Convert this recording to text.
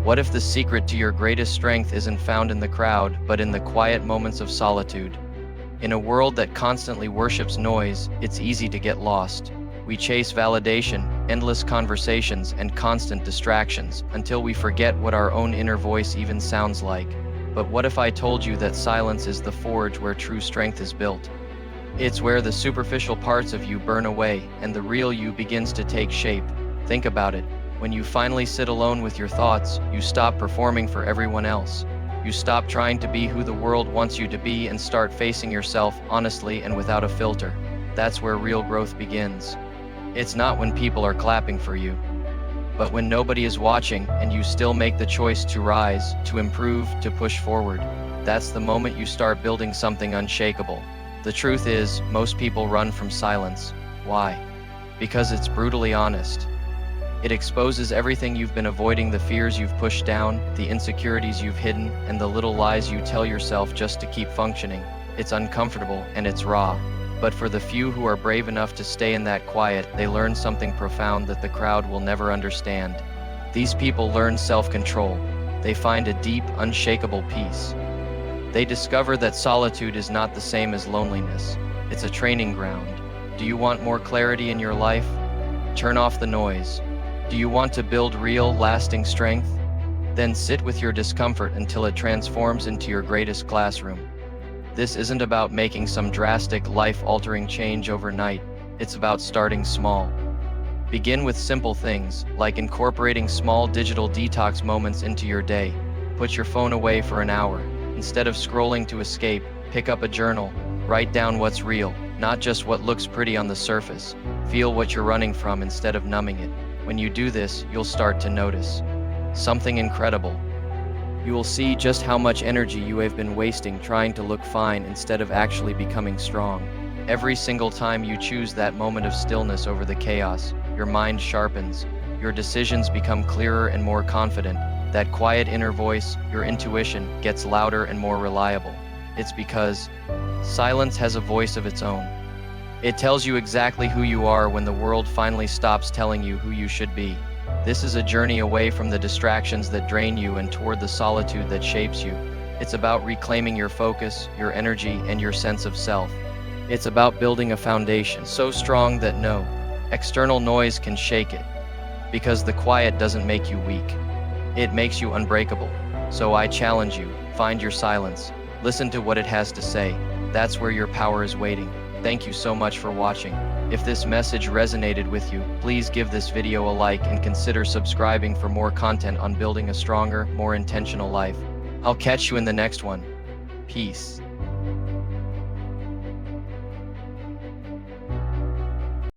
What if the secret to your greatest strength isn't found in the crowd, but in the quiet moments of solitude? In a world that constantly worships noise, it's easy to get lost. We chase validation, endless conversations, and constant distractions until we forget what our own inner voice even sounds like. But what if I told you that silence is the forge where true strength is built? It's where the superficial parts of you burn away and the real you begins to take shape. Think about it. When you finally sit alone with your thoughts, you stop performing for everyone else. You stop trying to be who the world wants you to be and start facing yourself honestly and without a filter. That's where real growth begins. It's not when people are clapping for you, but when nobody is watching and you still make the choice to rise, to improve, to push forward. That's the moment you start building something unshakable. The truth is, most people run from silence. Why? Because it's brutally honest. It exposes everything you've been avoiding, the fears you've pushed down, the insecurities you've hidden, and the little lies you tell yourself just to keep functioning. It's uncomfortable and it's raw. But for the few who are brave enough to stay in that quiet, they learn something profound that the crowd will never understand. These people learn self-control. They find a deep, unshakable peace. They discover that solitude is not the same as loneliness. It's a training ground. Do you want more clarity in your life? Turn off the noise. Do you want to build real, lasting strength? Then sit with your discomfort until it transforms into your greatest classroom. This isn't about making some drastic, life-altering change overnight. It's about starting small. Begin with simple things, like incorporating small digital detox moments into your day. Put your phone away for an hour. Instead of scrolling to escape, pick up a journal. Write down what's real, not just what looks pretty on the surface. Feel what you're running from instead of numbing it. When you do this, you'll start to notice something incredible. You will see just how much energy you have been wasting trying to look fine instead of actually becoming strong. Every single time you choose that moment of stillness over the chaos, your mind sharpens, your decisions become clearer and more confident. That quiet inner voice, your intuition, gets louder and more reliable. It's because silence has a voice of its own. It tells you exactly who you are when the world finally stops telling you who you should be. This is a journey away from the distractions that drain you and toward the solitude that shapes you. It's about reclaiming your focus, your energy, and your sense of self. It's about building a foundation so strong that no external noise can shake it. Because the quiet doesn't make you weak. It makes you unbreakable. So I challenge you, find your silence. Listen to what it has to say. That's where your power is waiting. Thank you so much for watching. If this message resonated with you, please give this video a like and consider subscribing for more content on building a stronger, more intentional life. I'll catch you in the next one. Peace.